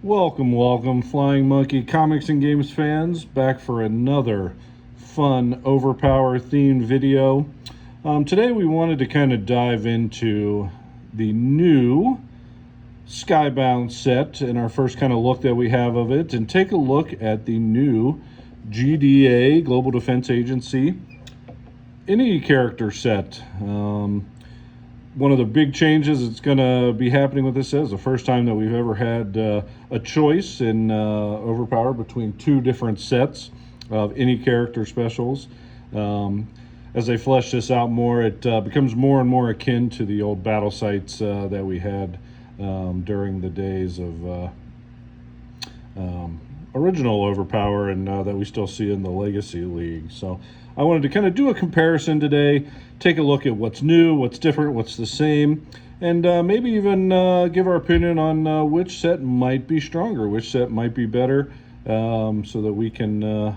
Welcome, Flying Monkey Comics and Games fans, back for another fun Overpower themed video. Today we wanted to kind of dive into the new Skybound set and our first kind of look that we have of it, and take a look at the new GDA, Global Defense Agency, any character set. One of the big changes that's going to be happening with this is the first time that we've ever had a choice in Overpower between two different sets of any character specials. As they flesh this out more, it becomes more and more akin to the old battle sites that we had during the days of original Overpower, and that we still see in the Legacy League. So I wanted to kind of do a comparison today, take a look at what's new, what's different, what's the same, and maybe even give our opinion on which set might be stronger, which set might be better, so that we can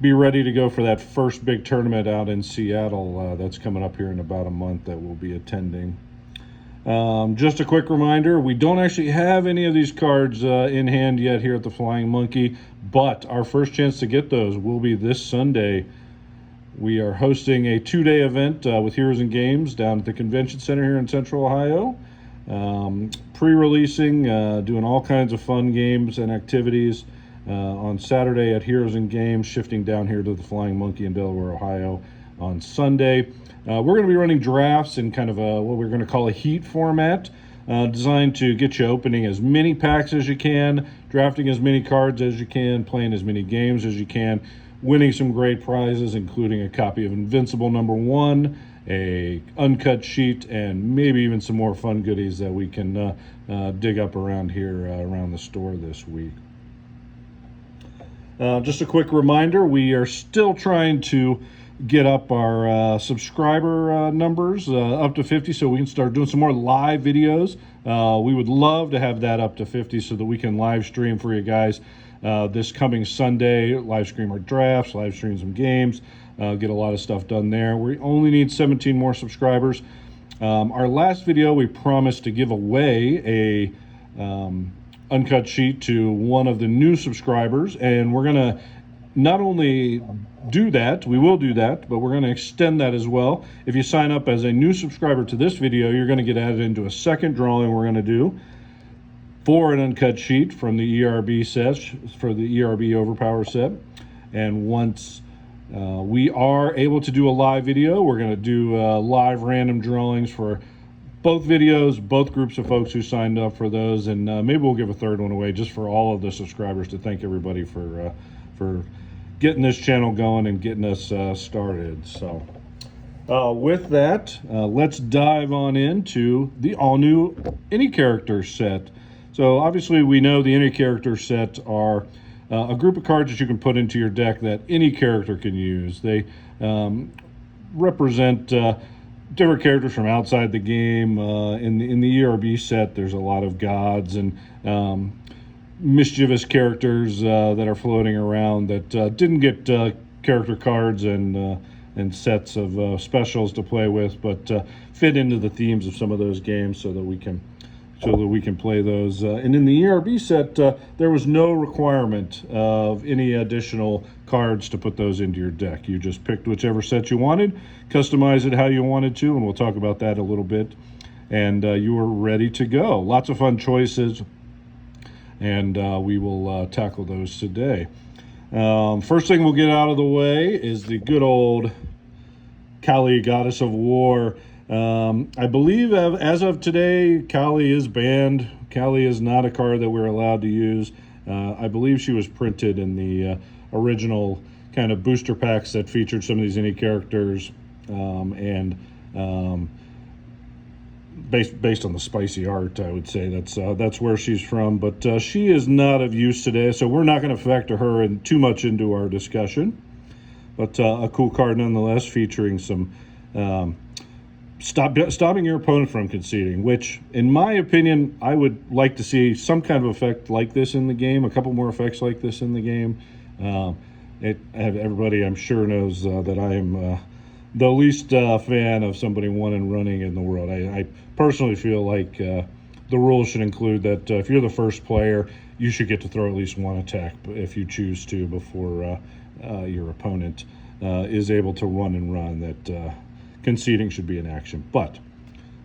be ready to go for that first big tournament out in Seattle that's coming up here in about a month that we'll be attending. Just a quick reminder, we don't actually have any of these cards in hand yet here at the Flying Monkey, but our first chance to get those will be this Sunday. We are hosting a two-day event with Heroes and Games down at the Convention Center here in Central Ohio. Pre-releasing, doing all kinds of fun games and activities on Saturday at Heroes and Games, shifting down here to the Flying Monkey in Delaware, Ohio on Sunday. We're going to be running drafts in kind of what we're going to call a heat format, designed to get you opening as many packs as you can, drafting as many cards as you can, playing as many games as you can, winning some great prizes, including a copy of Invincible #1, a uncut sheet, and maybe even some more fun goodies that we can dig up around here, around the store this week. Just a quick reminder, we are still trying to get up our subscriber numbers up to 50 so we can start doing some more live videos. We would love to have that up to 50 so that we can live stream for you guys this coming Sunday, live stream our drafts, live stream some games, get a lot of stuff done there. We only need 17 more subscribers. Our last video, we promised to give away a uncut sheet to one of the new subscribers, and we're gonna not only do that, we will do that, but we're going to extend that as well. If you sign up as a new subscriber to this video, you're going to get added into a second drawing we're going to do for an uncut sheet from the ERB set, for the ERB Overpower set. And once we are able to do a live video, we're going to do live random drawings for both videos, both groups of folks who signed up for those, and maybe we'll give a third one away just for all of the subscribers to thank everybody for getting this channel going and getting us started. So with that, let's dive on into the all-new Any Character set. So obviously we know the Any Character set are a group of cards that you can put into your deck that any character can use. They represent different characters from outside the game. In the ERB set, there's a lot of gods and mischievous characters that are floating around that didn't get character cards and sets of specials to play with, but fit into the themes of some of those games so that we can play those. And in the ERB set, there was no requirement of any additional cards to put those into your deck. You just picked whichever set you wanted, customized it how you wanted to, and we'll talk about that a little bit. And you were ready to go. Lots of fun choices, and we will tackle those today. First thing we'll get out of the way is the good old Kali, Goddess of War. I believe as of today, Kali is banned. Kali is not a card that we're allowed to use. I believe she was printed in the original kind of booster packs that featured some of these any characters, and based on the spicy art, I would say that's where she's from. But she is not of use today, so we're not going to factor her in too much into our discussion. But a cool card nonetheless, featuring some stopping your opponent from conceding, which, in my opinion, I would like to see some kind of effect like this in the game, a couple more effects like this in the game. Everybody, I'm sure, knows that I am the least fan of somebody one and running in the world. I personally feel like the rules should include that if you're the first player, you should get to throw at least one attack if you choose to before your opponent is able to run and run. That conceding should be an action. But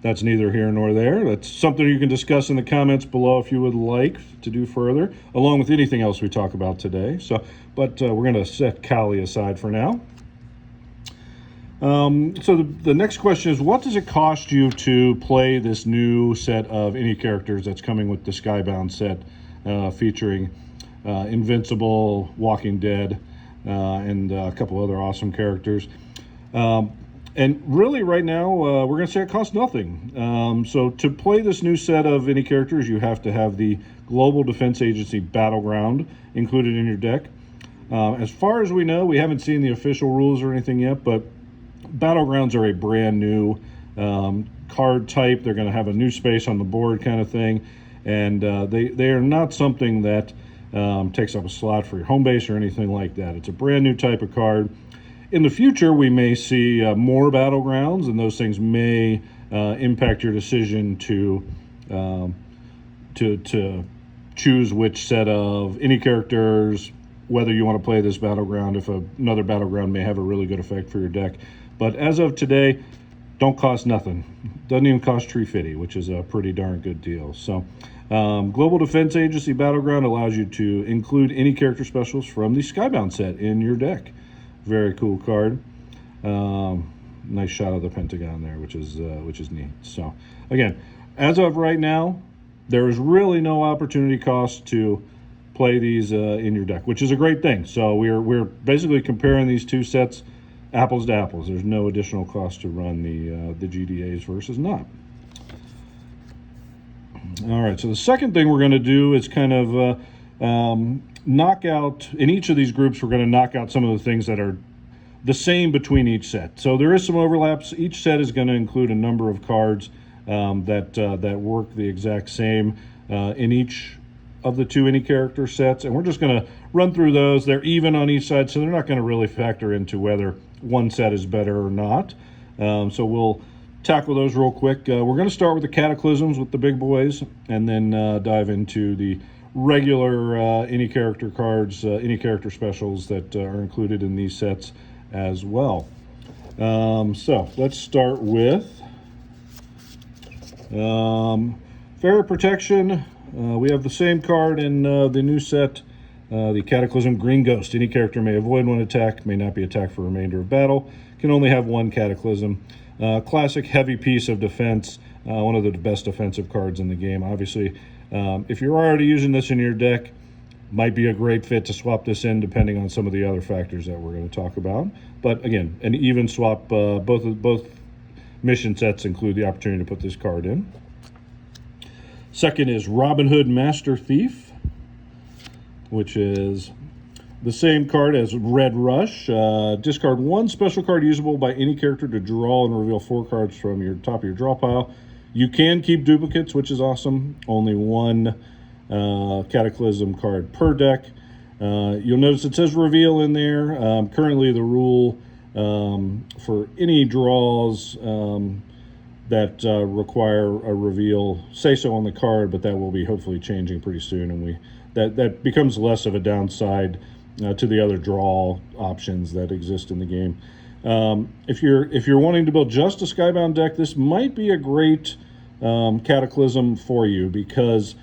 that's neither here nor there. That's something you can discuss in the comments below if you would like to do further, along with anything else we talk about today. But we're going to set Kali aside for now. So the next question is, what does it cost you to play this new set of any characters that's coming with the Skybound set, featuring Invincible, Walking Dead, and a couple other awesome characters? And really right now, we're going to say it costs nothing. So to play this new set of any characters, you have to have the Global Defense Agency Battleground included in your deck. As far as we know, we haven't seen the official rules or anything yet, but Battlegrounds are a brand new card type. They're going to have a new space on the board kind of thing, and they are not something that takes up a slot for your home base or anything like that. It's a brand new type of card. In the future, we may see more Battlegrounds, and those things may impact your decision to choose which set of any characters, whether you want to play this Battleground, if another Battleground may have a really good effect for your deck. But as of today, don't cost nothing. Doesn't even cost $350, which is a pretty darn good deal. So Global Defense Agency Battleground allows you to include any character specials from the Skybound set in your deck. Very cool card. Nice shot of the Pentagon there, which is neat. So again, as of right now, there is really no opportunity cost to play these in your deck, which is a great thing. So we're basically comparing these two sets apples to apples. There's no additional cost to run the GDAs versus not. All right, so the second thing we're going to do is kind of knock out, in each of these groups, we're going to knock out some of the things that are the same between each set. So there is some overlaps. Each set is going to include a number of cards that work the exact same in each of the two any character sets, and we're just going to run through those. They're even on each side, so they're not going to really factor into whether one set is better or not. So we'll tackle those real quick. We're going to start with the Cataclysms with the big boys, and then dive into the regular any character cards, any character specials that are included in these sets as well. So let's start with Fairy Protection. We have the same card in the new set, the Cataclysm Green Ghost. Any character may avoid one attack, may not be attacked for the remainder of battle, can only have one Cataclysm. Classic heavy piece of defense, one of the best defensive cards in the game. Obviously, if you're already using this in your deck, might be a great fit to swap this in depending on some of the other factors that we're going to talk about. But again, an even swap, both mission sets include the opportunity to put this card in. Second is Robin Hood Master Thief, which is the same card as Red Rush. Discard one special card usable by any character to draw and reveal 4 cards from your top of your draw pile. You can keep duplicates, which is awesome. Only one Cataclysm card per deck. You'll notice it says reveal in there. Currently the rule for any draws that require a reveal say so on the card, but that will be hopefully changing pretty soon, and that becomes less of a downside to the other draw options that exist in the game. If you're wanting to build just a Skybound deck, this might be a great Cataclysm for you, because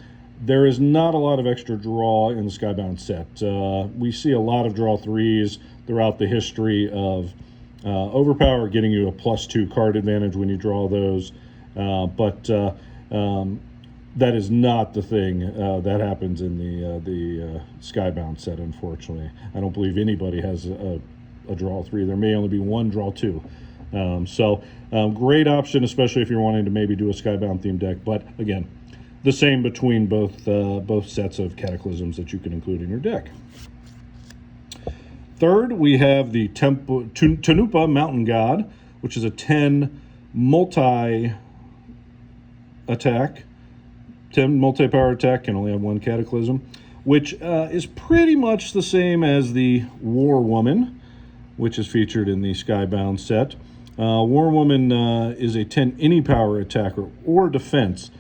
there is not a lot of extra draw in the Skybound set. We see a lot of draw 3s throughout the history of Overpower, getting you a +2 card advantage when you draw those, but that is not the thing that happens in the Skybound set, unfortunately. I don't believe anybody has a draw 3. There may only be one draw 2. So great option, especially if you're wanting to maybe do a Skybound themed deck. But again, the same between both sets of Cataclysms that you can include in your deck. Third, we have the Tanupa Mountain God, which is a 10 multi-power attack, can only have one Cataclysm, which is pretty much the same as the War Woman, which is featured in the Skybound set. War Woman is a 10 any power attacker or defense.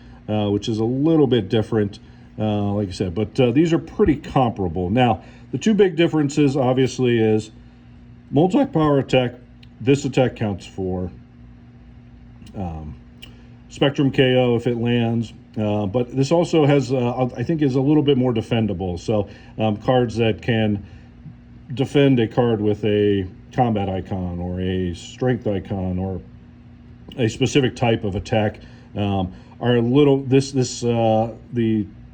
which is a little bit different, like I said. But these are pretty comparable. Now, the two big differences, obviously, is multi-power attack. This attack counts for Spectrum KO if it lands. But this also has, I think, is a little bit more defendable. So cards that can defend a card with a combat icon or a strength icon or a specific type of attack are a little, the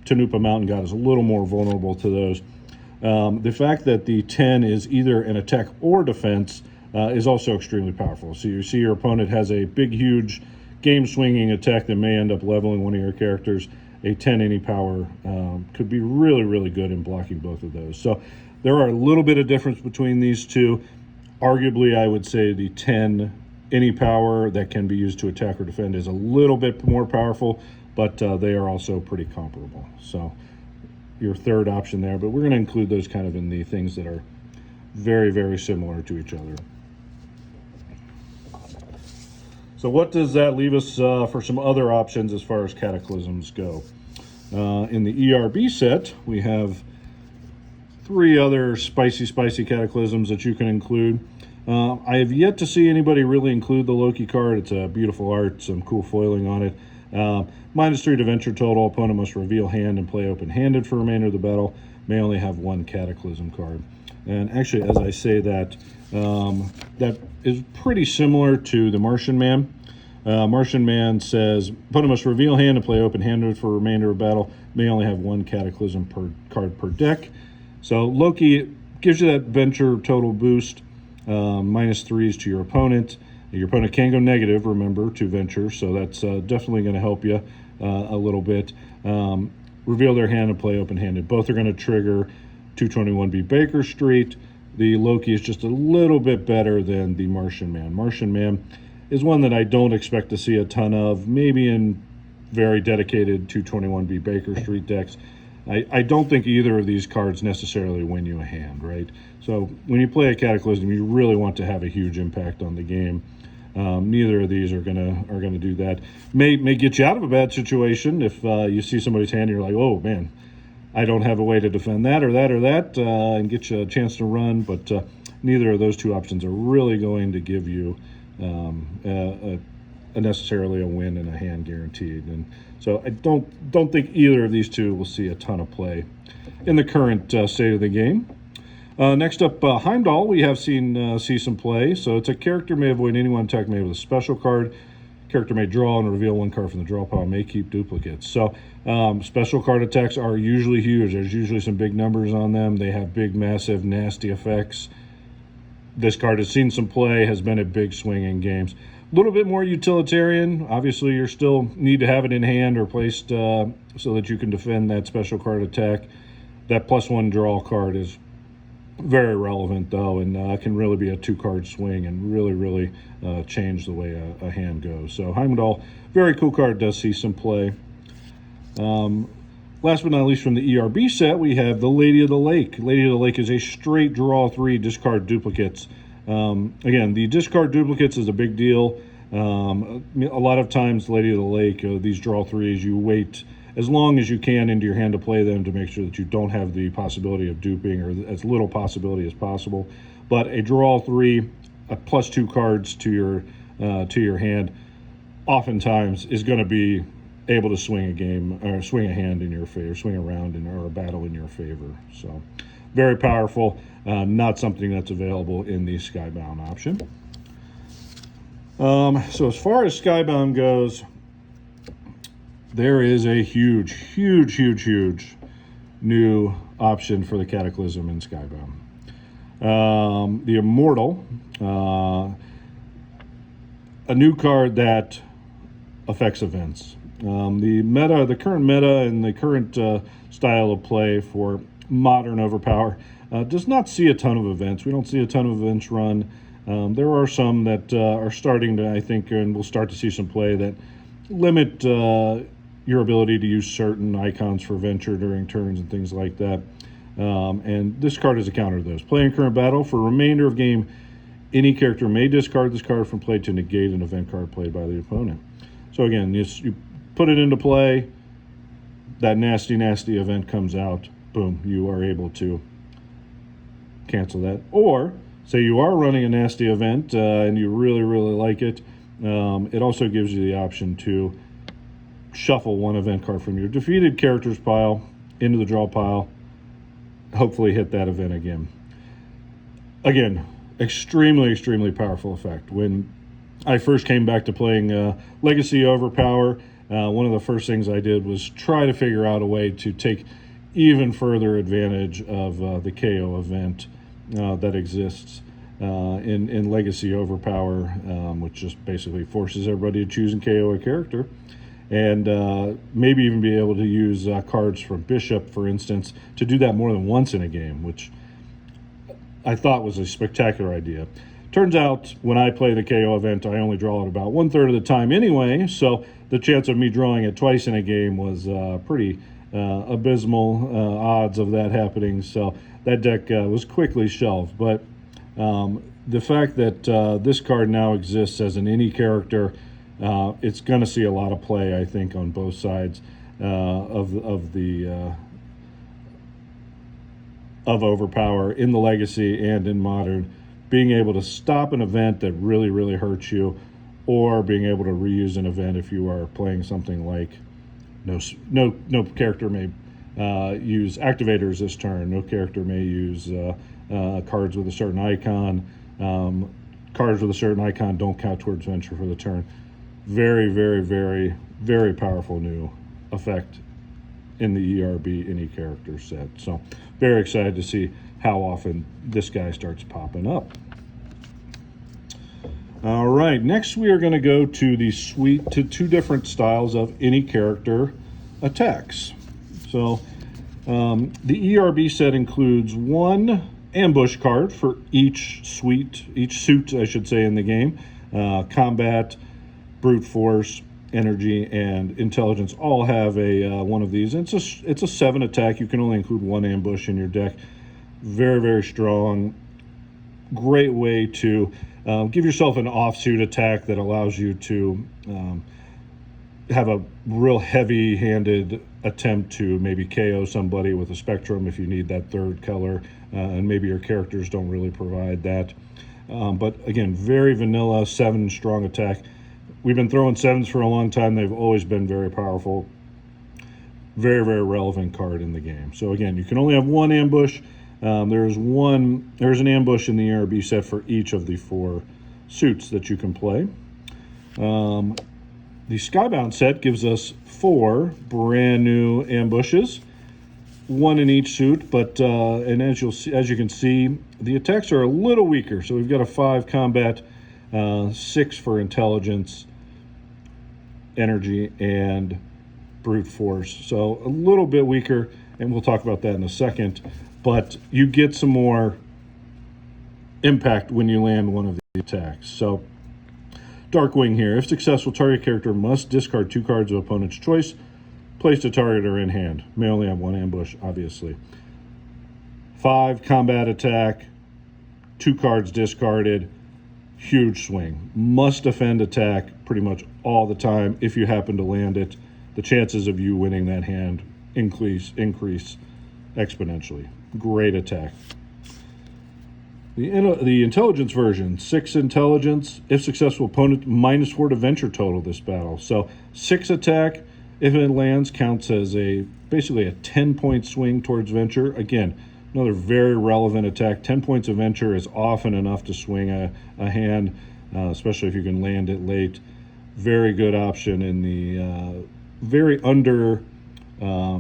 Tanupa Mountain God is a little more vulnerable to those. The fact that the 10 is either an attack or defense is also extremely powerful. So you see your opponent has a big, huge game-swinging attack that may end up leveling one of your characters. A 10 any power could be really, really good in blocking both of those. So there are a little bit of difference between these two. Arguably, I would say the 10 any power that can be used to attack or defend is a little bit more powerful, but they are also pretty comparable. So your third option there, but we're going to include those kind of in the things that are very, very similar to each other. So what does that leave us for some other options as far as cataclysms go? In the ERB set, we have 3 other spicy cataclysms that you can include. I have yet to see anybody really include the Loki card. It's a beautiful art, some cool foiling on it. -3 to venture total. Opponent must reveal hand and play open-handed for the remainder of the battle. May only have 1 cataclysm card. And actually, as I say that, that is pretty similar to the Martian Man. Martian Man says, opponent must reveal hand and play open-handed for the remainder of battle. May only have 1 cataclysm per card per deck. So Loki gives you that venture total boost, -3s to your opponent. Your opponent can go negative, remember, to venture, so that's definitely going to help you a little bit. Reveal their hand and play open-handed. Both are going to trigger 221B Baker Street. The Loki is just a little bit better than the Martian Man. Martian Man is one that I don't expect to see a ton of, maybe in very dedicated 221B Baker Street decks. I don't think either of these cards necessarily win you a hand, right? So when you play a Cataclysm, you really want to have a huge impact on the game. Neither of these are gonna do that. May get you out of a bad situation if you see somebody's hand and you're like, oh man, I don't have a way to defend that or that or that, and get you a chance to run. But neither of those two options are really going to give you necessarily a win and a hand guaranteed. And so I don't think either of these two will see a ton of play in the current state of the game. Next up, Heimdall, we have seen see some play. So it's a character may avoid any one attack made with a special card. Character may draw and reveal 1 card from the draw pile, may keep duplicates. So special card attacks are usually huge. There's usually some big numbers on them. They have big, massive, nasty effects. This card has seen some play, has been a big swing in games. A little bit more utilitarian. Obviously, you still need to have it in hand or placed so that you can defend that special card attack. That +1 draw card is very relevant, though, and can really be a 2-card swing and really change the way a hand goes. So Heimdall, very cool card, does see some play. Last but not least, from the ERB set, we have the Lady of the Lake. Lady of the Lake is a straight draw 3, discard duplicates. Again, the discard duplicates is a big deal. A lot of times, Lady of the Lake, these draw 3s, you wait as long as you can into your hand to play them to make sure that you don't have the possibility of duping, or as little possibility as possible. But a draw 3, a +2 cards to your hand, oftentimes is going to be able to swing a game or swing a hand in your favor, swing around or a battle in your favor. So very powerful, not something that's available in the Skybound option. So as far as Skybound goes, there is a huge new option for the Cataclysm in Skybound. The Immortal, a new card that affects events. The current meta and the current style of play for modern Overpower does not see a ton of events. We don't see a ton of events run. There are some that are starting to, I think, and we'll start to see some play that limit your ability to use certain icons for venture during turns and things like that. And this card is a counter to those. Play in current battle. For remainder of game, any character may discard this card from play to negate an event card played by the opponent. So again, you put it into play, that nasty event comes out, boom, you are able to cancel that. Or say you are running a nasty event and you really like it, it also gives you the option to shuffle one event card from your defeated characters pile into the draw pile, hopefully hit that event again. Again, extremely powerful effect. When I first came back to playing Legacy Overpower, one of the first things I did was try to figure out a way to take even further advantage of the KO event that exists in Legacy Overpower, which just basically forces everybody to choose and KO a character. And maybe even be able to use cards from Bishop, for instance, to do that more than once in a game, which I thought was a spectacular idea. Turns out when I play the KO event, I only draw it about 1/3 of the time anyway, so the chance of me drawing it twice in a game was pretty abysmal odds of that happening, so that deck was quickly shelved. But the fact that this card now exists as an any character, it's going to see a lot of play, I think, on both sides of Overpower, in the Legacy and in Modern. Being able to stop an event that really hurts you, or being able to reuse an event if you are playing something like no character may use activators this turn, no character may use cards with a certain icon. Cards with a certain icon don't count towards venture for the turn. Very powerful new effect in the ERB any character set. So very excited to see how often this guy starts popping up. All right, next we are going to go to the suite to two different styles of any character attacks. So the ERB set includes one ambush card for each suit, I should say, in the game. Combat, brute force, energy, and intelligence all have a one of these. It's a 7 attack. You can only include one ambush in your deck. Very strong. Great way to give yourself an offsuit attack that allows you to have a real heavy-handed attempt to maybe KO somebody with a spectrum if you need that third color, and maybe your characters don't really provide that. But again, very vanilla 7 strong attack. We've been throwing 7s for a long time. They've always been very powerful. Very relevant card in the game. So again, you can only have one ambush. There's an ambush in the ERB set for each of the 4 suits that you can play. The Skybound set gives us 4 brand new ambushes, 1 in each suit, but and as you can see, the attacks are a little weaker. So we've got a 5 combat, 6 for intelligence, energy, and brute force. So a little bit weaker, and we'll talk about that in a second. But you get some more impact when you land one of the attacks. So Darkwing here. If successful, target character must discard 2 cards of opponent's choice, placed to target or in hand. May only have 1 ambush, obviously. 5 combat attack, 2 cards discarded. Huge swing. Must defend attack pretty much all the time. If you happen to land it, the chances of you winning that hand increase exponentially. Great attack. The intelligence version, 6 intelligence. If successful, opponent -4 to venture total this battle. So 6 attack, if it lands, counts as basically a 10-point swing towards venture. Again, another very relevant attack. 10 points of venture is often enough to swing a hand, especially if you can land it late. Very good option in the very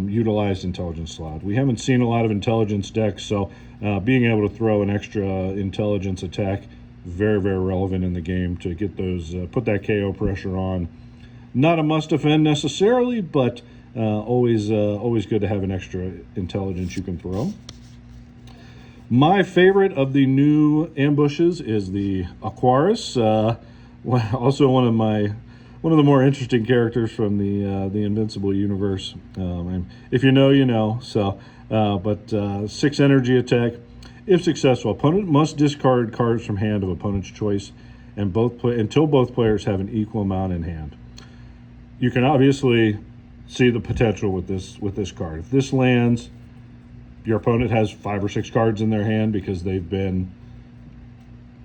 utilized intelligence slot. We haven't seen a lot of intelligence decks, so being able to throw an extra intelligence attack, very relevant in the game to get those, put that KO pressure on. Not a must defend necessarily, but always good to have an extra intelligence you can throw. My favorite of the new ambushes is the Aquarius. Also one of the more interesting characters from the Invincible universe. If you know, you know. So, 6 energy attack. If successful, opponent must discard cards from hand of opponent's choice, and until both players have an equal amount in hand. you can obviously see the potential with this card. If this lands, your opponent has 5 or 6 cards in their hand because they've been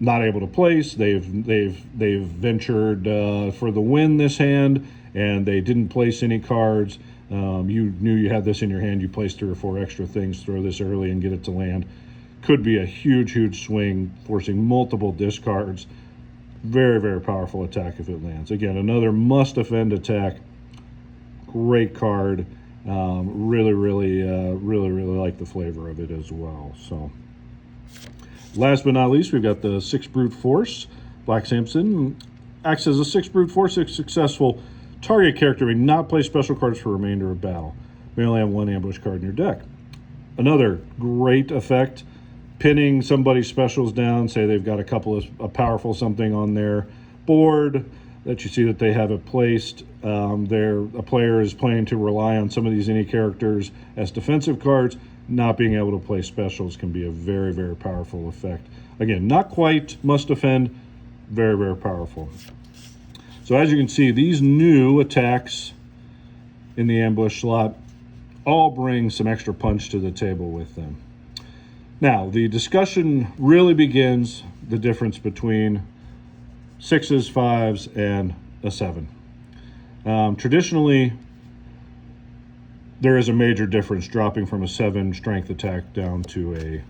not able to place. They've ventured for the win this hand, and they didn't place any cards. You knew you had this in your hand. You placed 3 or 4 extra things. Throw this early and get it to land. Could be a huge swing, forcing multiple discards. Very, very powerful attack if it lands. Again, another must defend attack. Great card. Really like the flavor of it as well. So, last but not least, we've got the 6 Brute Force. Black Samson acts as a 6 Brute Force. If successful, target character may not play special cards for the remainder of battle. May only have 1 ambush card in your deck. Another great effect. Pinning somebody's specials down, say they've got a couple of a powerful something on their board that you see that they have it placed. A player is planning to rely on some of these any characters as defensive cards. Not being able to play specials can be a very, very powerful effect. Again, not quite must defend, very, very powerful. So as you can see, these new attacks in the ambush slot all bring some extra punch to the table with them. Now, the discussion really begins the difference between 6s, 5s, and a 7. Traditionally, there is a major difference dropping from a 7 strength attack down to a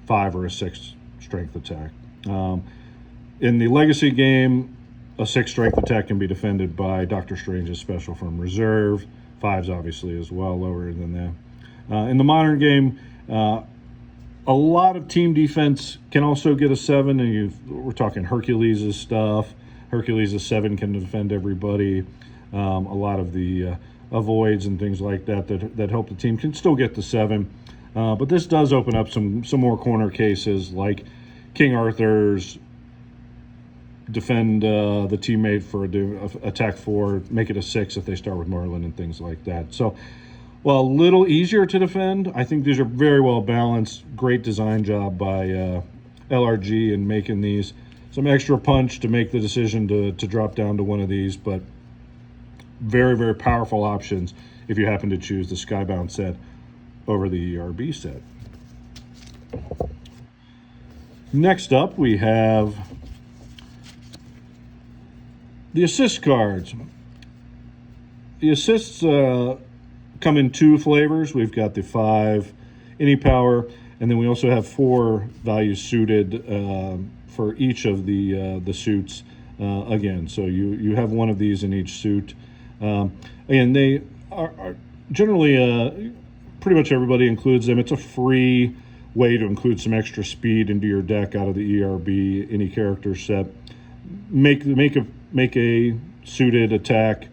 5 or a 6 strength attack. In the Legacy game, a 6 strength attack can be defended by Doctor Strange's special from reserve. 5s obviously as well, lower than that. In the modern game, a lot of team defense can also get a 7, and we're talking Hercules' stuff. Hercules' 7 can defend everybody. A lot of the avoids and things like that help the team can still get the 7. But this does open up some more corner cases, like King Arthur's defend the teammate for attack 4, make it a 6 if they start with Merlin and things like that. So, well, a little easier to defend. I think these are very well balanced. Great design job by LRG in making these. Some extra punch to make the decision to drop down to one of these, but very, very powerful options if you happen to choose the Skybound set over the ERB set. Next up, we have the assist cards. The assists come in 2 flavors. We've got the 5 any power, and then we also have 4 values suited for each of the suits. Again, so you have one of these in each suit. And they are generally pretty much everybody includes them. It's a free way to include some extra speed into your deck out of the ERB any character set. Make a suited attack.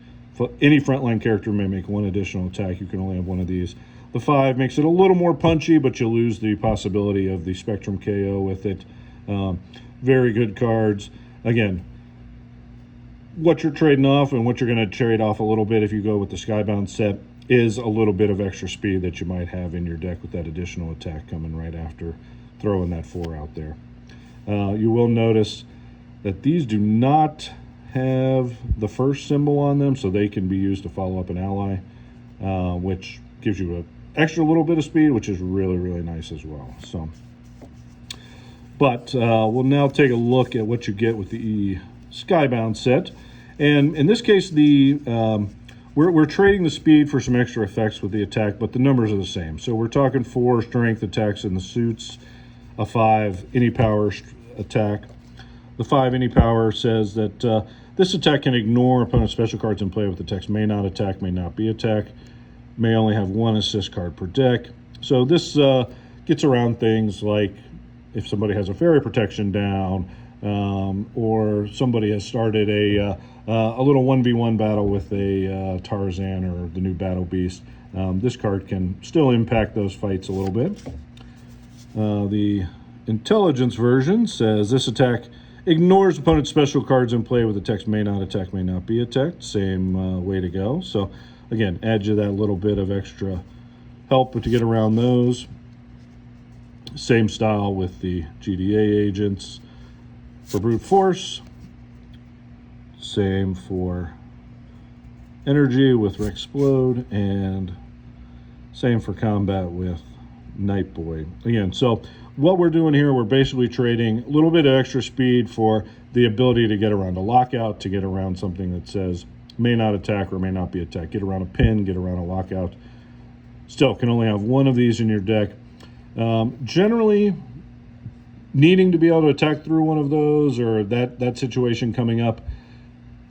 Any frontline character may make 1 additional attack. You can only have 1 of these. The 5 makes it a little more punchy, but you lose the possibility of the Spectrum KO with it. Very good cards. Again, what you're trading off and what you're going to trade off a little bit if you go with the Skybound set is a little bit of extra speed that you might have in your deck with that additional attack coming right after throwing that 4 out there. You will notice that these do not have the first symbol on them, so they can be used to follow up an ally, which gives you an extra little bit of speed, which is really, really nice as well. So, but we'll now take a look at what you get with the Skybound set, and in this case, we're trading the speed for some extra effects with the attack, but the numbers are the same. So we're talking 4 strength attacks in the suits, a 5 any power attack. The 5 any power says that this attack can ignore opponent's special cards in play with the text may not attack, may not be attack, may only have 1 assist card per deck. So this gets around things like if somebody has a fairy protection down, or somebody has started a little 1v1 battle with a Tarzan or the new Battle Beast. This card can still impact those fights a little bit. The intelligence version says this attack ignores opponent's special cards in play with the text may not attack, may not be attacked. Same way to go. So again, adds you that little bit of extra help to get around those. Same style with the GDA agents. For brute force, same for Energy with Explode, and same for combat with Nightboy. Again, so what we're doing here, we're basically trading a little bit of extra speed for the ability to get around a lockout, to get around something that says may not attack or may not be attacked. Get around a pin, get around a lockout. Still, can only have one of these in your deck. Generally, needing to be able to attack through one of those or that situation coming up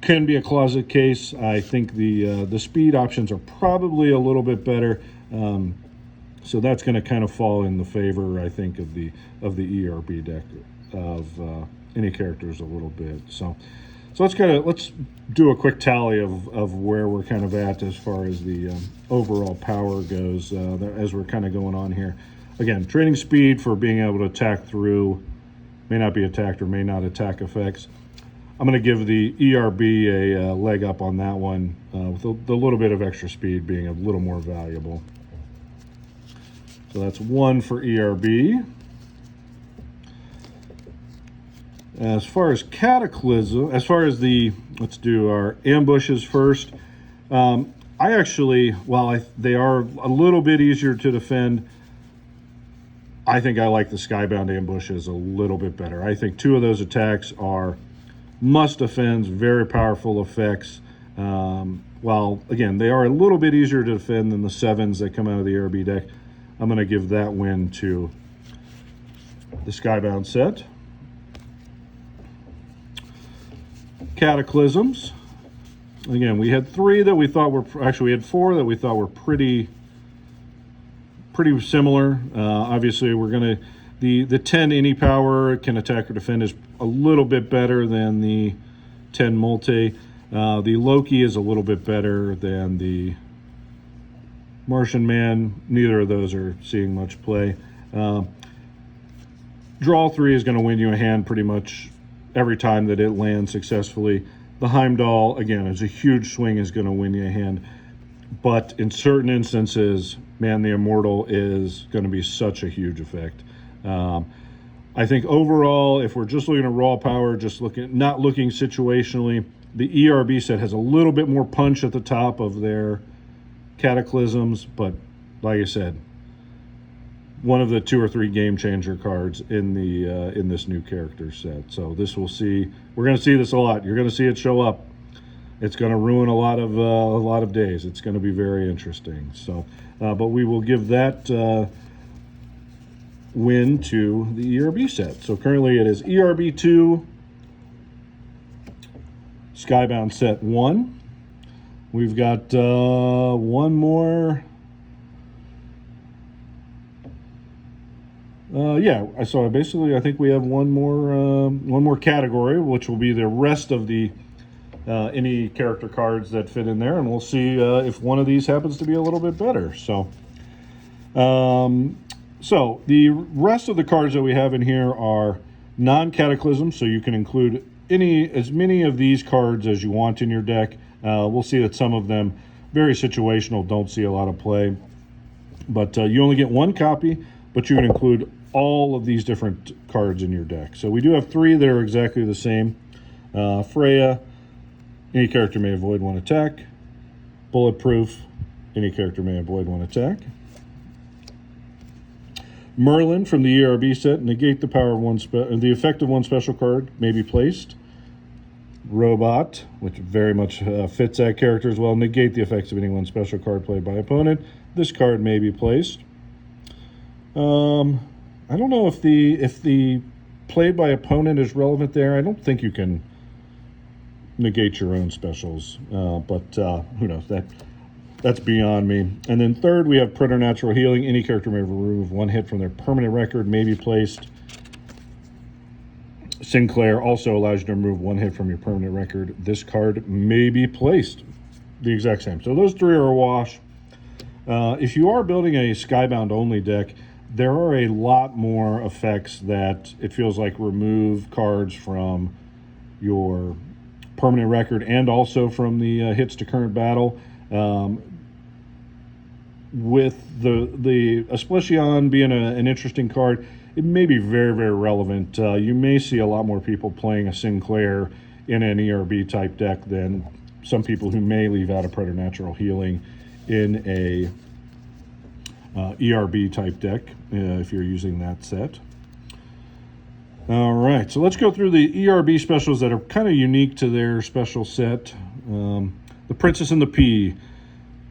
can be a closet case. I think the speed options are probably a little bit better. So that's going to kind of fall in the favor, I think, of the ERB deck of any characters a little bit. So let's do a quick tally of where we're kind of at as far as the overall power goes as we're kind of going on here. Again, trading speed for being able to attack through may not be attacked or may not attack effects. I'm going to give the ERB a leg up on that one, with the little bit of extra speed being a little more valuable. So that's 1 for ERB. As far as Cataclysm, let's do our ambushes first. I actually, while they are a little bit easier to defend, I think I like the Skybound ambushes a little bit better. I think 2 of those attacks are must-defends, very powerful effects. While, again, they are a little bit easier to defend than the 7s that come out of the ERB deck, I'm going to give that win to the Skybound set. Cataclysms. Again, we had 3 that we thought were, actually we had 4 that we thought were pretty similar. Obviously, we're going to, the 10 any power can attack or defend is a little bit better than the 10 multi. The Loki is a little bit better than the Martian Man. Neither of those are seeing much play. Draw 3 is going to win you a hand pretty much every time that it lands successfully. The Heimdall, again, is a huge swing, is going to win you a hand. But in certain instances, Man the Immortal is going to be such a huge effect. I think overall, if we're just looking at raw power, not looking situationally, the ERB set has a little bit more punch at the top of their Cataclysms, but like I said, one of the 2 or 3 game changer cards in this new character set. So we're going to see this a lot. You're going to see it show up. It's going to ruin a lot of days. It's going to be very interesting. So, but we will give that win to the ERB set. So currently it is ERB 2, Skybound set 1. We've got one more. So basically I think we have one more category, which will be the rest of the any character cards that fit in there, and we'll see if one of these happens to be a little bit better. So the rest of the cards that we have in here are non-Cataclysm, so you can include as many of these cards as you want in your deck. We'll see that some of them, very situational, don't see a lot of play. But you only get 1 copy, but you can include all of these different cards in your deck. So we do have 3 that are exactly the same. Freya, any character may avoid 1 attack. Bulletproof, any character may avoid 1 attack. Merlin from the ERB set, negate the power of the effect of 1 special card may be placed. Robot, which very much fits that character as well, negate the effects of any 1 special card played by opponent. This card may be placed. I don't know if the played by opponent is relevant there. I don't think you can negate your own specials, but who knows? That's beyond me. And then third, we have Preternatural Healing. Any character may remove 1 hit from their permanent record, may be placed. Sinclair also allows you to remove 1 hit from your permanent record. This card may be placed. The exact same. So those 3 are a wash. If you are building a Skybound only deck, there are a lot more effects that it feels like remove cards from your permanent record and also from the hits to current battle. With the Esplicion being an interesting card, it may be very, very relevant. You may see a lot more people playing a Sinclair in an ERB type deck than some people who may leave out a preternatural healing in a ERB type deck if you're using that set. All right, so let's go through the ERB specials that are kind of unique to their special set. The Princess and the Pea.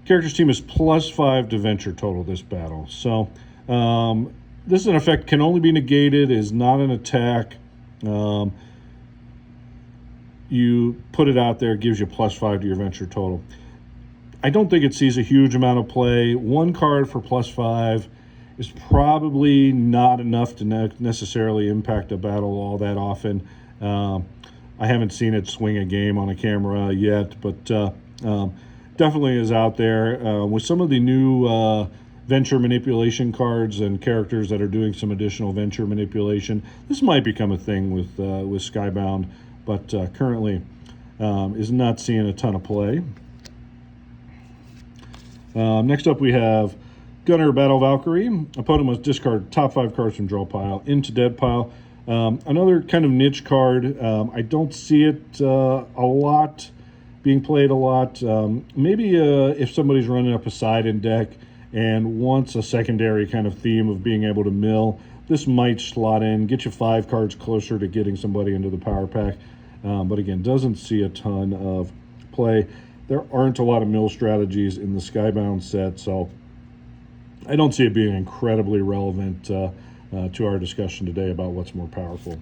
Character's team is +5 to venture total this battle. So this is an effect, can only be negated, is not an attack. You put it out there, it gives you +5 to your venture total. I don't think it sees a huge amount of play. One card for +5 is probably not enough to necessarily impact a battle all that often. I haven't seen it swing a game on a camera yet, but definitely is out there. With some of the new venture manipulation cards and characters that are doing some additional venture manipulation, this might become a thing with Skybound, but currently is not seeing a ton of play. Next up we have Gunner Battle Valkyrie. Opponent must discard top 5 cards from draw pile into dead pile. Another kind of niche card. I don't see it a lot, being played a lot. Maybe if somebody's running up a Poseidon deck and wants a secondary kind of theme of being able to mill, this might slot in, get you 5 cards closer to getting somebody into the power pack. But again, doesn't see a ton of play. There aren't a lot of mill strategies in the Skybound set, so I don't see it being incredibly relevant to our discussion today about what's more powerful.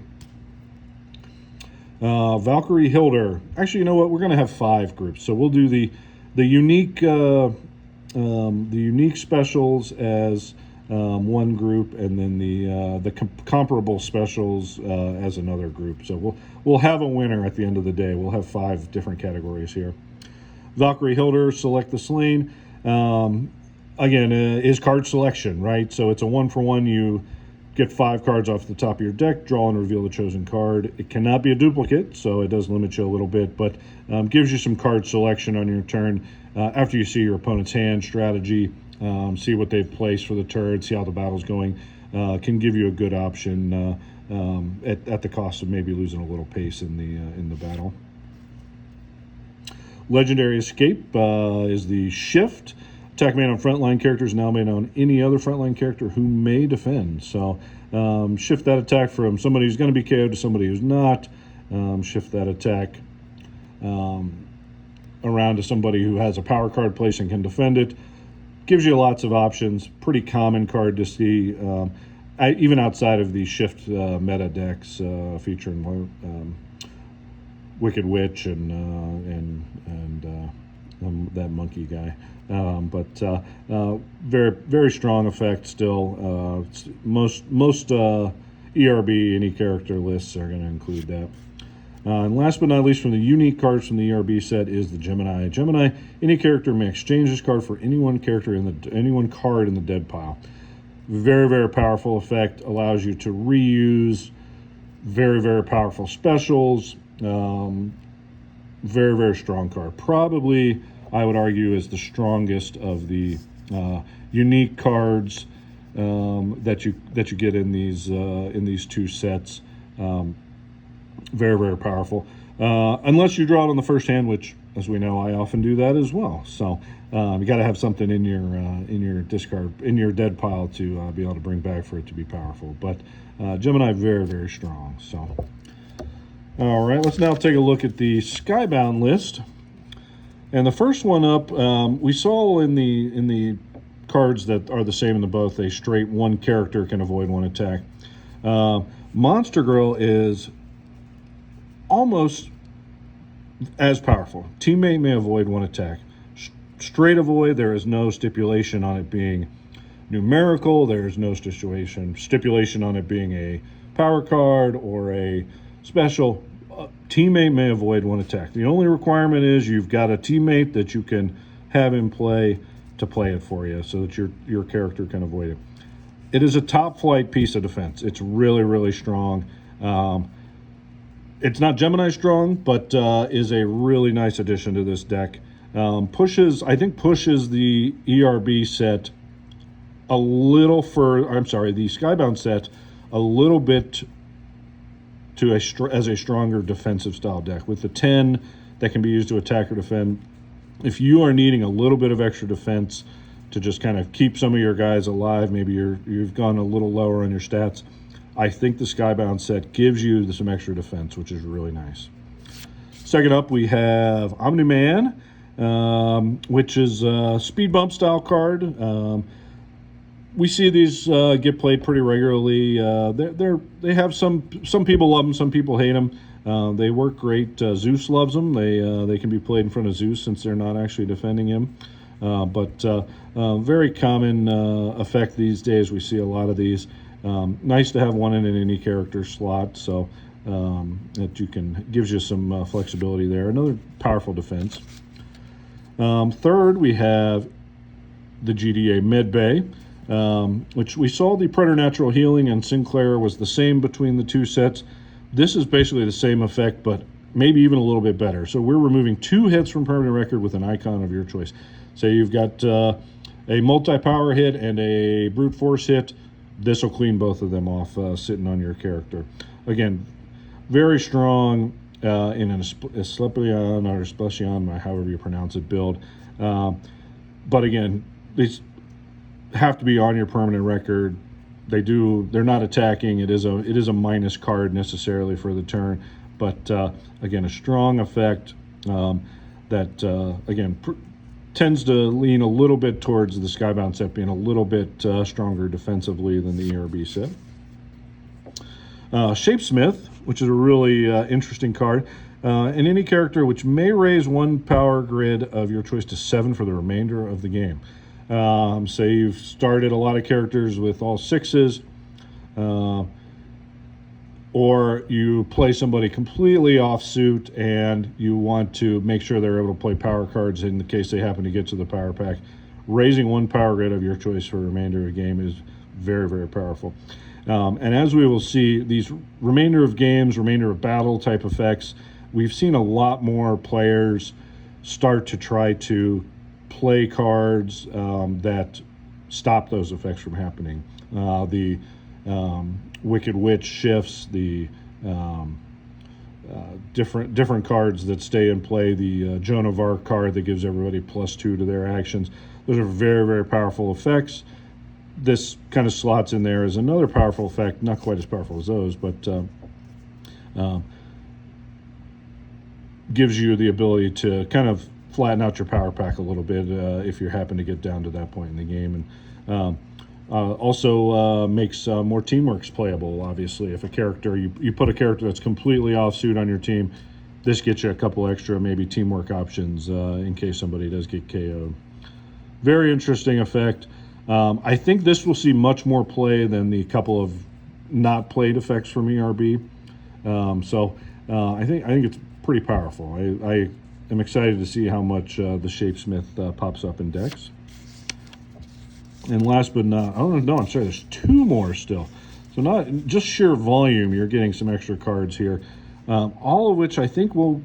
Valkyrie Hilder. Actually, you know what? We're going to have 5 groups, so we'll do the unique specials as one group, and then the comparable specials as another group. So we'll have a winner at the end of the day. We'll have 5 different categories here. Valkyrie Hilder, select the slain. Again, is card selection, right? So it's a 1-for-1. You get 5 cards off the top of your deck, draw and reveal the chosen card. It cannot be a duplicate, so it does limit you a little bit, but gives you some card selection on your turn. After you see your opponent's hand strategy, see what they've placed for the turn, see how the battle's going, can give you a good option at the cost of maybe losing a little pace in the battle. Legendary Escape is the shift. Attack made on frontline characters now made on any other frontline character who may defend. So shift that attack from somebody who's going to be KO'd to somebody who's not. Shift that attack around to somebody who has a power card place and can defend it. Gives you lots of options. Pretty common card to see, even outside of the shift meta decks featuring Wicked Witch and that monkey guy. But very, very strong effect still. Most ERB, any character lists are going to include that. And last but not least, from the unique cards from the ERB set is the Gemini. Gemini, any character may exchange this card for any one card in the dead pile. Very, very powerful effect. Allows you to reuse very, very powerful specials. Very, very strong card. Probably, I would argue, is the strongest of the unique cards that you get in these 2 sets. Very, very powerful. Unless you draw it on the first hand, which, as we know, I often do that as well. So you got to have something in your discard, in your dead pile to be able to bring back for it to be powerful. But Gemini, very, very strong. So. All right, let's now take a look at the Skybound list. And the first one up, we saw in the cards that are the same in the both, a straight 1 character can avoid 1 attack. Monster Girl is almost as powerful. Teammate may avoid 1 attack. Straight avoid, there is no stipulation on it being numerical. There is no stipulation on it being a power card or a special. Teammate may avoid 1 attack. The only requirement is you've got a teammate that you can have in play to play it for you so that your character can avoid it. It is a top flight piece of defense. It's really, really strong. It's not Gemini strong, but is a really nice addition to this deck. Pushes the ERB set a little the Skybound set a little bit as a stronger defensive style deck. With the 10 that can be used to attack or defend. If you are needing a little bit of extra defense to just kind of keep some of your guys alive, maybe you've gone a little lower on your stats, I think the Skybound set gives you some extra defense, which is really nice. Second up, we have Omni-Man, which is a speed bump style card. We see these get played pretty regularly. They have some people love them, some people hate them. They work great. Zeus loves them. They can be played in front of Zeus since they're not actually defending him. But very common effect these days. We see a lot of these. Nice to have one in any character slot, so that gives you some flexibility there. Another powerful defense. Third, we have the GDA Medbay, which we saw the Preternatural Healing and Sinclair was the same between the two sets. This is basically the same effect, but maybe even a little bit better. So we're removing 2 hits from permanent record with an icon of your choice. Say you've got a multi-power hit and a brute force hit. This will clean both of them off sitting on your character. Again, very strong in an Esclepion or Esclepion, however you pronounce it, build. But again, these have to be on your permanent record. They're not attacking. It is a minus card necessarily for the turn, but again, a strong effect that again tends to lean a little bit towards the Skybound set being a little bit stronger defensively than the ERB set. Shapesmith, which is a really interesting card, and any character which may raise 1 power grid of your choice to 7 for the remainder of the game. Say you've started a lot of characters with all 6s, or you play somebody completely off suit and you want to make sure they're able to play power cards in the case they happen to get to the power pack. Raising 1 power grid of your choice for the remainder of the game is very, very powerful. And as we will see, these remainder of games, remainder of battle type effects, we've seen a lot more players start to try to play cards that stop those effects from happening. The Wicked Witch shifts, the different cards that stay in play, the Joan of Arc card that gives everybody +2 to their actions. Those are very, very powerful effects. This kind of slots in there as another powerful effect, not quite as powerful as those, but gives you the ability to kind of flatten out your power pack a little bit if you happen to get down to that point in the game. And also makes more teamworks playable, obviously. If a character, you put a character that's completely off-suit on your team, this gets you a couple extra maybe teamwork options in case somebody does get KO'd. Very interesting effect. I think this will see much more play than the couple of not played effects from ERB. I think it's pretty powerful. I am excited to see how much the Shapesmith pops up in decks. And last but not, I'm sorry, there's 2 more still. So not just sheer volume, you're getting some extra cards here, all of which I think we'll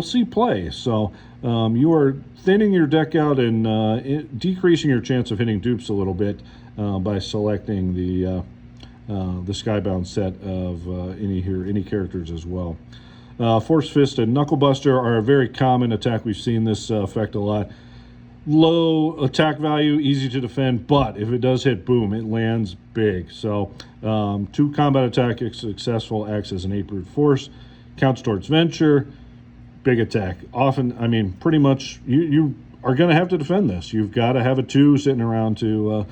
see play. So you are thinning your deck out and decreasing your chance of hitting dupes a little bit by selecting the Skybound set of any characters as well. Force Fist and Knuckle Buster are a very common attack. We've seen this effect a lot. Low attack value, easy to defend, but if it does hit, boom, it lands big. So 2 combat attack if successful, acts as an 8 brute force, counts towards venture, big attack. Often, I mean, pretty much you are going to have to defend this. You've got to have a 2 sitting around to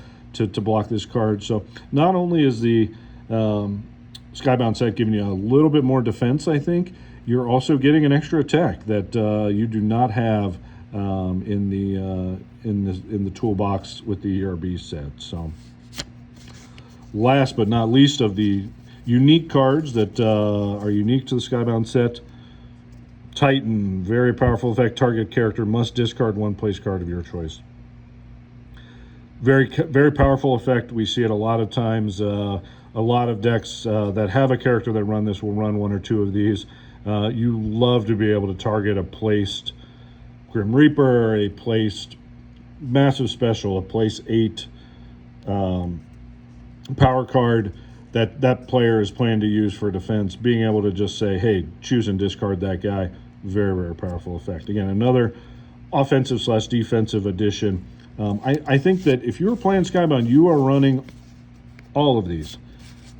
block this card. So not only is the Skybound set giving you a little bit more defense, I think, you're also getting an extra attack that you do not have in the toolbox with the ERB set. So last but not least of the unique cards that are unique to the Skybound set, Titan, very powerful effect. Target character must discard 1 place card of your choice. Very, very powerful effect. We see it a lot of times. A lot of decks that have a character that run this will run 1 or 2 of these. You love to be able to target a placed Grim Reaper, a placed massive special, a place 8 power card that player is planning to use for defense. Being able to just say, hey, choose and discard that guy, Very, very powerful effect. Again, another offensive/defensive addition. I think that if you're playing Skybound, you are running all of these.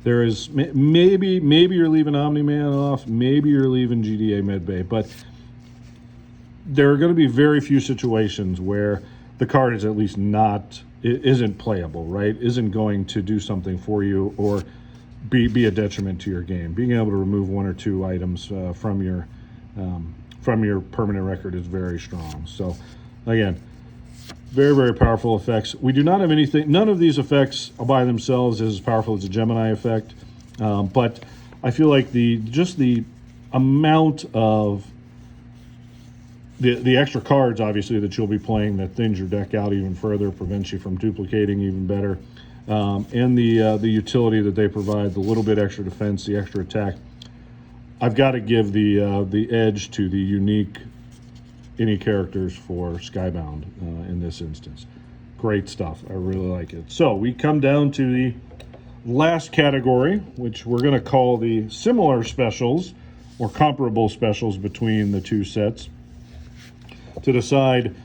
There is maybe you're leaving Omni-Man off, maybe you're leaving GDA Medbay, but there are going to be very few situations where the card is at least isn't playable, right? Isn't going to do something for you or be a detriment to your game. Being able to remove one or two items from your permanent record is very strong. So again, very, very powerful effects. We do not have anything, none of these effects by themselves is as powerful as a Gemini effect, but I feel like just the amount of the extra cards, obviously, that you'll be playing that thins your deck out even further, prevents you from duplicating even better, and the utility that they provide, the little bit extra defense, the extra attack. I've got to give the edge to the unique any characters for Skybound in this instance. Great stuff. I really like it. So we come down to the last category, which we're going to call the similar specials or comparable specials between the two sets, to decide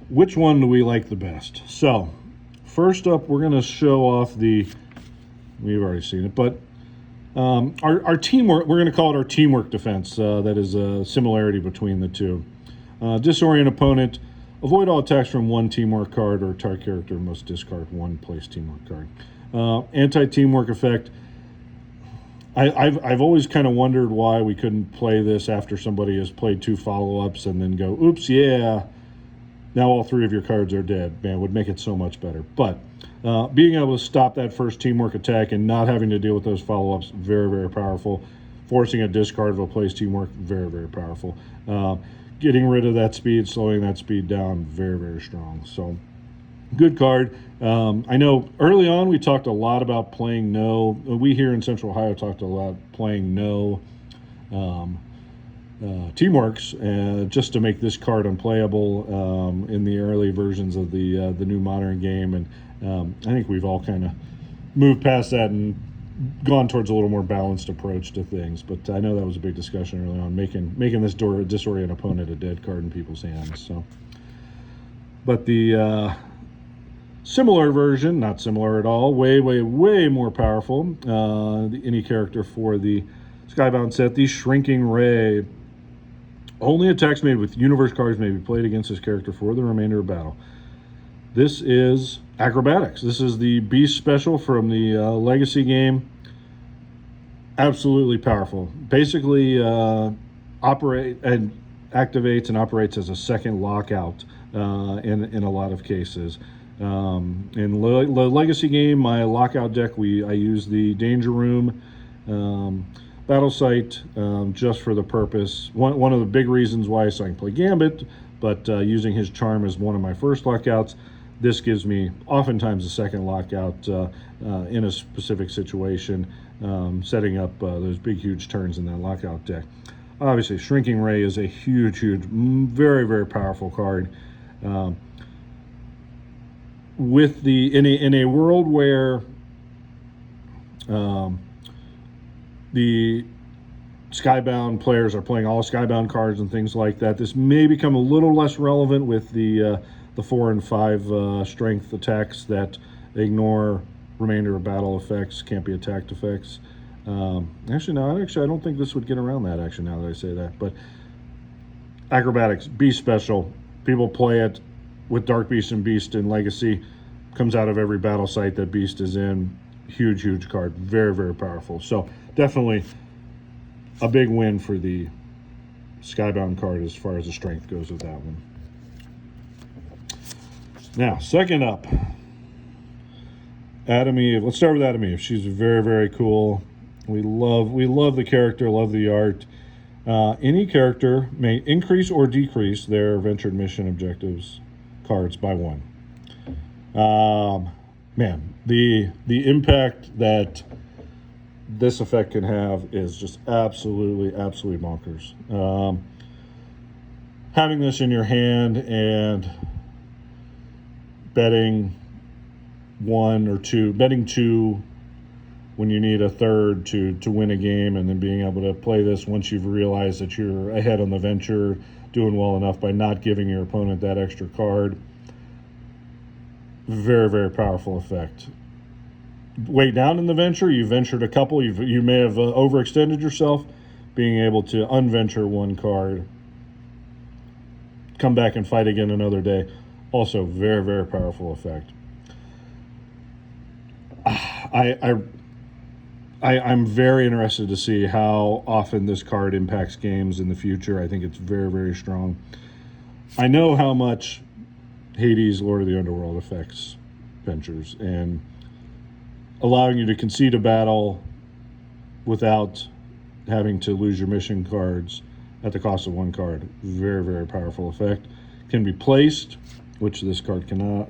which one do we like the best. So first up, we're going to show off we've already seen it, but our teamwork, we're going to call it our teamwork defense. That is a similarity between the two. Disorient opponent, avoid all attacks from one teamwork card, or target character must discard one place teamwork card. Anti-teamwork effect. I've always kind of wondered why we couldn't play this after somebody has played 2 follow-ups and then go, oops, yeah, now all 3 of your cards are dead. Man, would make it so much better. But being able to stop that first teamwork attack and not having to deal with those follow-ups, very, very powerful. Forcing a discard of a place teamwork, very, very powerful. Getting rid of that speed, slowing that speed down, very, very strong. So good card. I know early on we talked a lot about playing no. We here in Central Ohio talked a lot playing no teamworks just to make this card unplayable in the early versions of the new modern game. And I think we've all kind of moved past that and gone towards a little more balanced approach to things. But I know that was a big discussion early on, making this disorient opponent a dead card in people's hands. So, but the similar version, not similar at all, way, way, way more powerful. Any character for the Skybound set, the Shrinking Ray. Only attacks made with universe cards may be played against this character for the remainder of battle. This is Acrobatics. This is the Beast special from the Legacy game. Absolutely powerful. Basically, activates and operates as a second lockout in a lot of cases. In the Legacy game, my lockout deck, I use the Danger Room Battle Site just for the purpose. One of the big reasons why I can play Gambit, but using his charm as one of my first lockouts, this gives me oftentimes a second lockout in a specific situation, setting up those big, huge turns in that lockout deck. Obviously, Shrinking Ray is a huge, huge, very, very powerful card. With in a world where the Skybound players are playing all Skybound cards and things like that, this may become a little less relevant with the 4 and 5 strength attacks that ignore remainder of battle effects, can't be attacked effects. Actually, I don't think this would get around that, actually, now that I say that. But Acrobatics, Beast special. People play it with Dark Beast and Beast in Legacy. Comes out of every battle site that Beast is in. Huge, huge card. Very, very powerful. So definitely a big win for the Skybound card as far as the strength goes with that one. Now, second up, Adam Eve. Let's start with Adam Eve. She's very, very cool. We love the character, love the art. Any character may increase or decrease their ventured mission objectives cards by 1. Man, the impact that this effect can have is just absolutely bonkers. Having this in your hand and betting 1 or 2, betting 2 when you need a third to win a game, and then being able to play this once you've realized that you're ahead on the venture, doing well enough by not giving your opponent that extra card. Very, very powerful effect. Way down in the venture, you ventured a couple, you may have overextended yourself. Being able to unventure one card, come back and fight again another day, also very, very powerful effect. I'm very interested to see how often this card impacts games in the future. I think it's very, very strong. I know how much Hades, Lord of the Underworld affects ventures, and allowing you to concede a battle without having to lose your mission cards at the cost of one card. Very, very powerful effect. Can be placed, which this card cannot,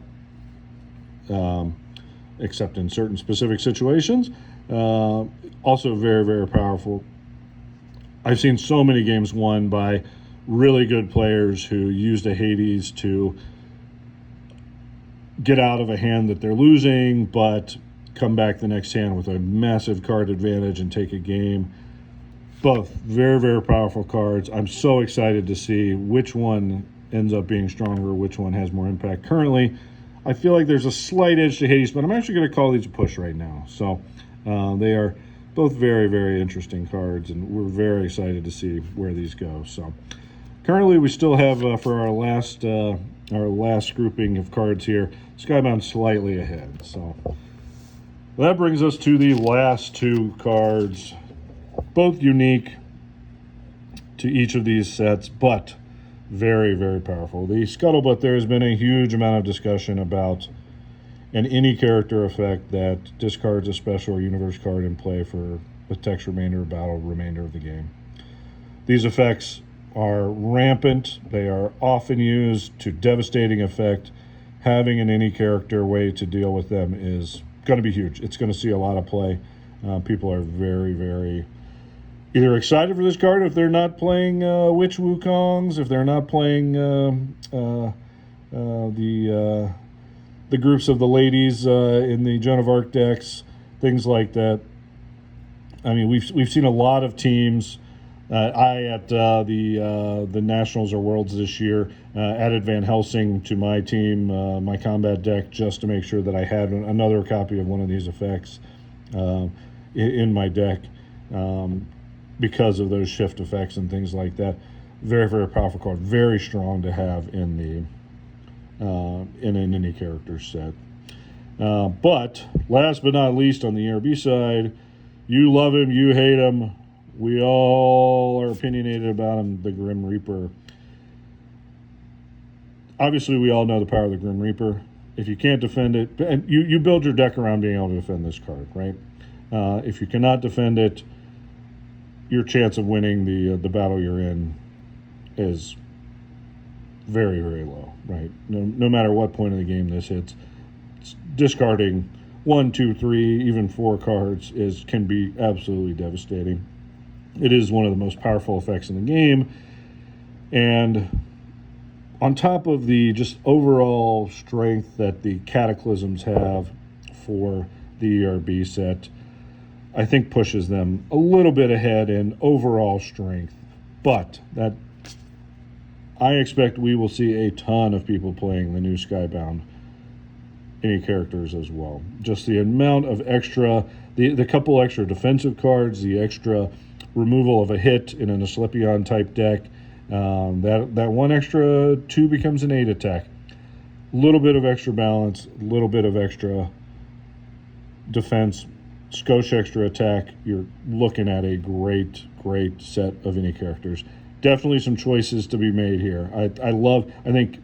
except in certain specific situations. Also very, very powerful. I've seen so many games won by really good players who used a Hades to get out of a hand that they're losing, but come back the next hand with a massive card advantage and take a game. Both very, very powerful cards. I'm so excited to see which one ends up being stronger, which one has more impact. Currently, I feel like there's a slight edge to Hades, but I'm actually going to call these a push right now. So they are both very, very interesting cards, and we're very excited to see where these go. So currently, we still have for our last grouping of cards here, Skybound slightly ahead. So that brings us to the last two cards. Both unique to each of these sets, but very, very powerful. The Scuttlebutt, there has been a huge amount of discussion about an any character effect that discards a special or universe card in play for the text remainder of battle, remainder of the game. These effects are rampant. They are often used to devastating effect. Having an any character way to deal with them is going to be huge. It's going to see a lot of play. People are very, very either excited for this card if they're not playing Witch Wukongs, if they're not playing the groups of the ladies in the Joan of Arc decks, things like that. I mean, we've seen a lot of teams. At the Nationals or Worlds this year, added Van Helsing to my team, my combat deck, just to make sure that I had another copy of one of these effects in my deck. Because of those shift effects and things like that. Very, very powerful card. Very strong to have in any character set. But last but not least, on the ERB side, you love him, you hate him. We all are opinionated about him, the Grim Reaper. Obviously, we all know the power of the Grim Reaper. If you can't defend it, and you build your deck around being able to defend this card, right? If you cannot defend it, your chance of winning the battle you're in is very, very low, right? No matter what point of the game this hits, discarding 1, 2, 3, even 4 cards can be absolutely devastating. It is one of the most powerful effects in the game, and on top of the just overall strength that the Cataclysms have for the ERB set, I think pushes them a little bit ahead in overall strength. But that I expect we will see a ton of people playing the new Skybound any characters as well. Just the amount of extra, the couple extra defensive cards, the extra removal of a hit in an Asclepion type deck, that one extra 2 becomes an 8 attack. A little bit of extra balance, a little bit of extra defense, skosh extra attack. You're looking at a great, great set of any characters. Definitely some choices to be made here. I think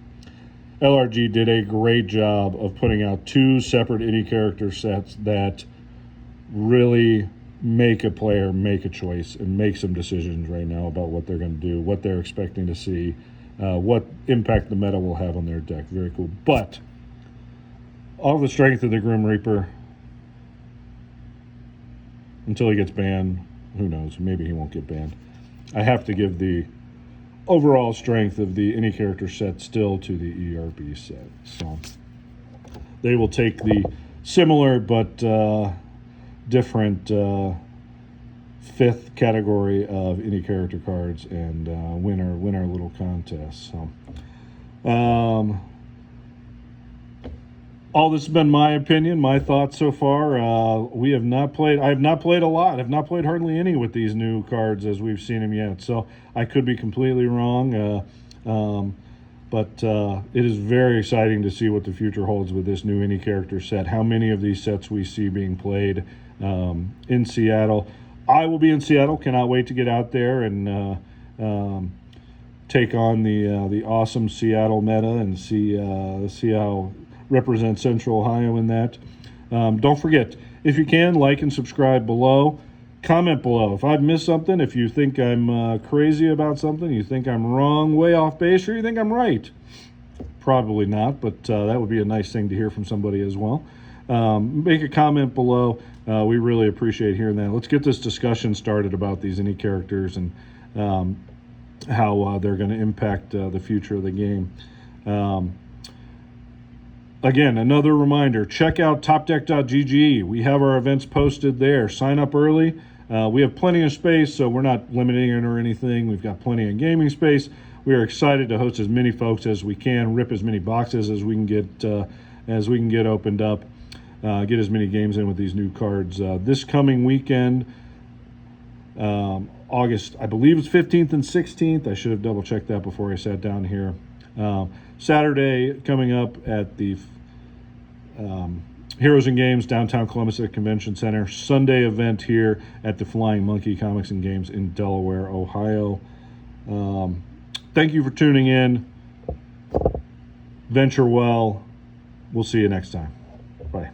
LRG did a great job of putting out 2 separate any character sets that really make a player make a choice and make some decisions right now about what they're going to do, what they're expecting to see, what impact the meta will have on their deck. Very cool. But all the strength of the Grim Reaper, until he gets banned, who knows? Maybe he won't get banned. I have to give the overall strength of the any character set still to the ERB set. So they will take the similar but different fifth category of any character cards and win our little contest. So all this has been my opinion, my thoughts so far. I have not played a lot. I've not played hardly any with these new cards as we've seen them yet. So I could be completely wrong. But it is very exciting to see what the future holds with this new any character set. How many of these sets we see being played in Seattle. I will be in Seattle. Cannot wait to get out there and take on the awesome Seattle meta and see how represent Central Ohio in that. Don't forget, if you can, like and subscribe below. Comment below if I've missed something, if you think I'm crazy about something, you think I'm wrong, way off base, or you think I'm right. Probably not, but that would be a nice thing to hear from somebody as well. Make a comment below. We really appreciate hearing that. Let's get this discussion started about these any characters and how they're going to impact the future of the game. Again, another reminder, check out topdeck.gg. We have our events posted there. Sign up early. We have plenty of space, so we're not limiting it or anything. We've got plenty of gaming space. We are excited to host as many folks as we can, rip as many boxes as we can get opened up, get as many games in with these new cards. This coming weekend, August, I believe it's 15th and 16th. I should have double-checked that before I sat down here. Saturday coming up at the Heroes and Games downtown Columbus at Convention Center. Sunday event here at the Flying Monkey Comics and Games in Delaware, Ohio. Thank you for tuning in. Venture well. We'll see you next time. Bye.